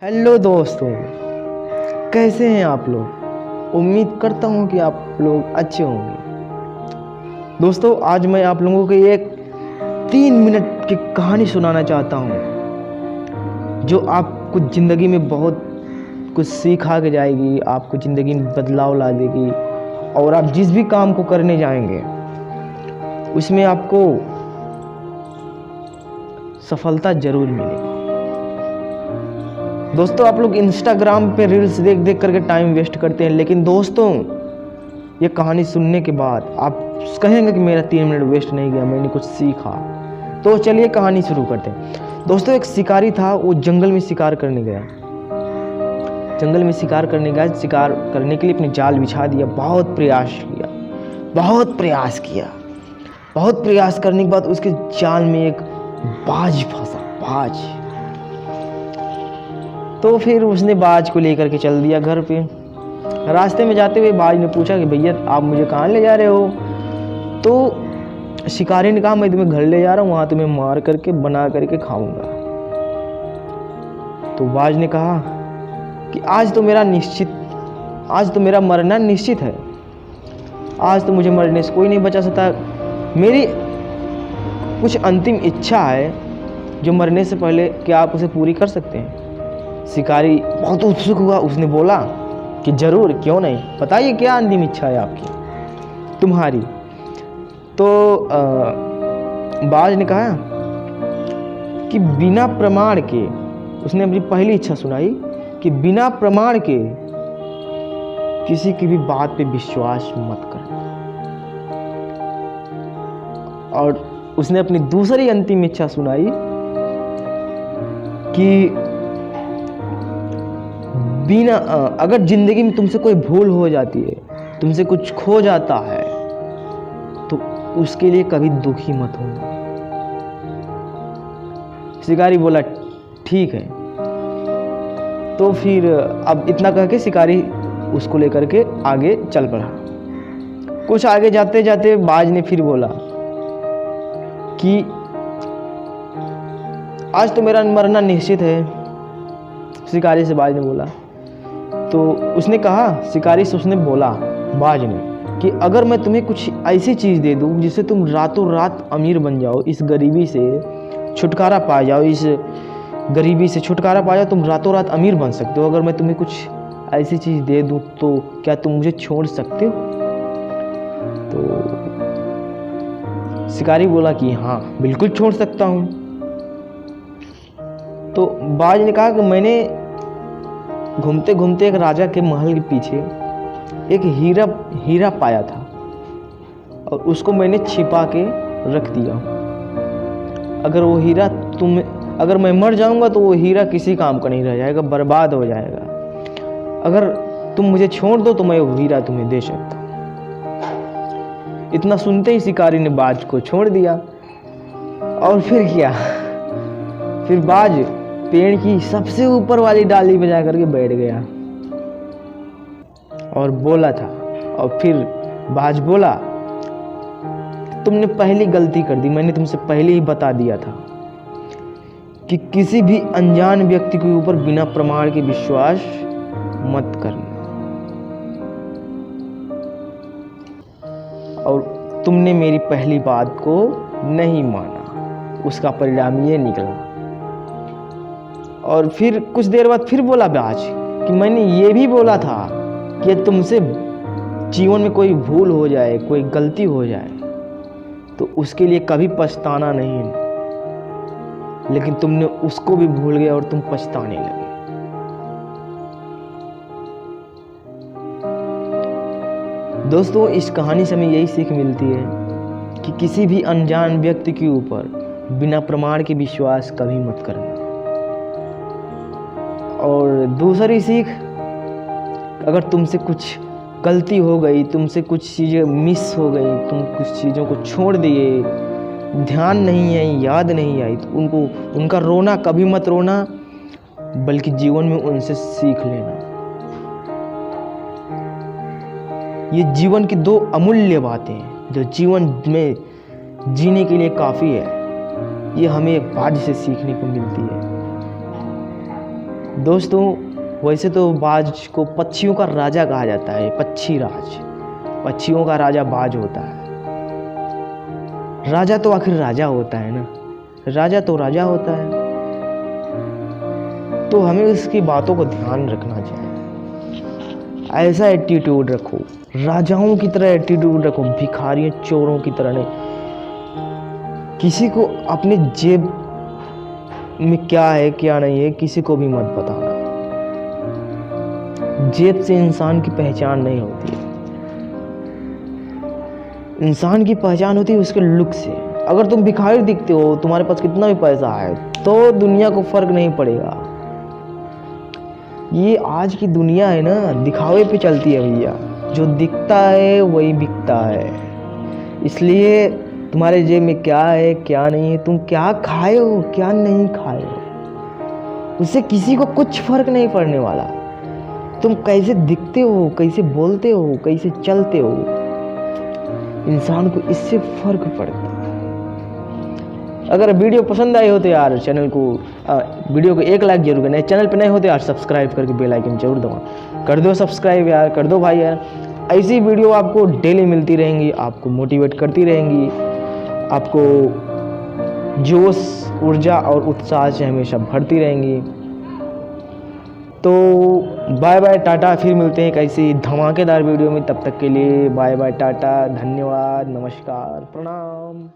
Hello दोस्तों, कैसे हैं आप लोग। उम्मीद करता हूं कि आप लोग अच्छे होंगे। दोस्तों, आज मैं आप लोगों को एक 3 मिनट की कहानी सुनाना चाहता हूं जो आपको ज़िंदगी में बहुत कुछ सिखा के जाएगी, आपको ज़िंदगी में बदलाव ला देगी और आप जिस भी काम को करने जाएंगे उसमें आपको सफलता ज़रूर मिलेगी। दोस्तों, आप लोग इंस्टाग्राम पे रील्स देख देख करके टाइम वेस्ट करते हैं, लेकिन दोस्तों ये कहानी सुनने के बाद आप कहेंगे कि मेरा 3 मिनट वेस्ट नहीं गया, मैंने कुछ सीखा। तो चलिए कहानी शुरू करते हैं। दोस्तों, एक शिकारी था, वो जंगल में शिकार करने गया। जंगल में शिकार करने गया, शिकार करने के लिए अपने जाल बिछा दिया, बहुत प्रयास किया। बहुत प्रयास करने के बाद उसके जाल में एक बाज फंसा। बाज तो फिर उसने बाज को लेकर के चल दिया घर पे। रास्ते में जाते हुए बाज ने पूछा कि भैया आप मुझे कहाँ ले जा रहे हो। तो शिकारी ने कहा मैं तुम्हें घर ले जा रहा हूँ, वहाँ तुम्हें मार करके बना करके खाऊंगा। तो बाज ने कहा कि आज तो मेरा मरना निश्चित है। आज तो मुझे मरने से कोई नहीं बचा सकता। मेरी कुछ अंतिम इच्छा है जो मरने से पहले क्या आप उसे पूरी कर सकते हैं। शिकारी बहुत उत्सुक हुआ, उसने बोला कि जरूर, क्यों नहीं, बताइए क्या अंतिम इच्छा है आपकी, तुम्हारी। तो बाज ने कहा कि बिना प्रमाण के, उसने अपनी पहली इच्छा सुनाई कि बिना प्रमाण के किसी की भी बात पे विश्वास मत करना। और उसने अपनी दूसरी अंतिम इच्छा सुनाई कि अगर जिंदगी में तुमसे कोई भूल हो जाती है, तुमसे कुछ खो जाता है, तो उसके लिए कभी दुखी मत होना। शिकारी बोला ठीक है। तो फिर अब इतना कह के शिकारी उसको लेकर के आगे चल पड़ा। कुछ आगे जाते जाते बाज ने फिर बोला कि आज तो मेरा मरना निश्चित है। शिकारी से बाज ने बोला। तो उसने कहा, शिकारी से उसने बोला बाज ने कि अगर मैं तुम्हें कुछ ऐसी चीज़ दे दूँ जिससे तुम रातों रात अमीर बन जाओ, इस गरीबी से छुटकारा पा जाओ, तुम रातों रात अमीर बन सकते हो। अगर मैं तुम्हें कुछ ऐसी चीज़ दे दूँ तो क्या तुम मुझे छोड़ सकते हो। तो शिकारी बोला कि हाँ बिल्कुल छोड़ सकता हूँ। तो बाज ने कहा कि मैंने घूमते घूमते एक राजा के महल के पीछे एक हीरा पाया था और उसको मैंने छिपा के रख दिया। अगर मैं मर जाऊंगा तो वो हीरा किसी काम का नहीं रह जाएगा, बर्बाद हो जाएगा। अगर तुम मुझे छोड़ दो तो मैं वो हीरा तुम्हें दे सकता हूँ। इतना सुनते ही शिकारी ने बाज को छोड़ दिया। और फिर क्या, फिर बाज पेड़ की सबसे ऊपर वाली डाली पे जाकर के बैठ गया और बोला था। और फिर बाज बोला, तुमने पहली गलती कर दी, मैंने तुमसे पहले ही बता दिया था कि किसी भी अनजान व्यक्ति के ऊपर बिना प्रमाण के विश्वास मत करना। और तुमने मेरी पहली बात को नहीं माना, उसका परिणाम ये निकला। और फिर कुछ देर बाद फिर बोला बाज कि मैंने ये भी बोला था कि तुमसे जीवन में कोई भूल हो जाए, कोई गलती हो जाए तो उसके लिए कभी पछताना नहीं, लेकिन तुमने उसको भी भूल गए और तुम पछताने लगे। दोस्तों, इस कहानी से हमें यही सीख मिलती है कि किसी भी अनजान व्यक्ति के ऊपर बिना प्रमाण के विश्वास कभी मत करना। और दूसरी सीख, अगर तुमसे कुछ गलती हो गई, तुमसे कुछ चीज़ें मिस हो गई, तुम कुछ चीज़ों को छोड़ दिए, ध्यान नहीं आई, याद नहीं आई, तो उनका रोना कभी मत रोना, बल्कि जीवन में उनसे सीख लेना। ये जीवन की 2 अमूल्य बातें हैं जो जीवन में जीने के लिए काफ़ी है। ये हमें बाज से सीखने को मिलती है। दोस्तों वैसे तो बाज को पक्षियों का राजा कहा जाता है, पक्षी राज, पक्षियों का राजा बाज होता है। राजा तो आखिर राजा होता है ना, राजा तो राजा होता है। तो हमें उसकी बातों को ध्यान रखना चाहिए। ऐसा एटीट्यूड रखो, राजाओं की तरह एटीट्यूड रखो, भिखारियों चोरों की तरह नहीं। किसी को अपने जेब में क्या है क्या नहीं है किसी को भी मत बताना। जेब से इंसान की पहचान नहीं होती है, इंसान की पहचान होती है उसके लुक से। अगर तुम भिखारी दिखते हो, तुम्हारे पास कितना भी पैसा है, तो दुनिया को फर्क नहीं पड़ेगा। ये आज की दुनिया है ना, दिखावे पे चलती है भैया। जो दिखता है वही बिकता है। इसलिए तुम्हारे जेब में क्या है क्या नहीं है, तुम क्या खाए हो क्या नहीं खाए हो, उससे किसी को कुछ फर्क नहीं पड़ने वाला। तुम कैसे दिखते हो, कैसे बोलते हो, कैसे चलते हो, इंसान को इससे फर्क पड़ता है। अगर वीडियो पसंद आई हो तो यार चैनल को वीडियो को 1 लाइक जरूर करना है। चैनल पे नए हो तो यार सब्सक्राइब करके बेल आइकन जरूर दबाओ। कर दो सब्सक्राइब यार, कर दो भाई यार। ऐसी वीडियो आपको डेली मिलती रहेंगी, आपको मोटिवेट करती रहेंगी, आपको जोश, ऊर्जा और उत्साह से हमेशा भरती रहेंगी। तो बाय बाय टाटा, फिर मिलते हैं एक ऐसी धमाकेदार वीडियो में। तब तक के लिए बाय बाय टाटा, धन्यवाद, नमस्कार, प्रणाम।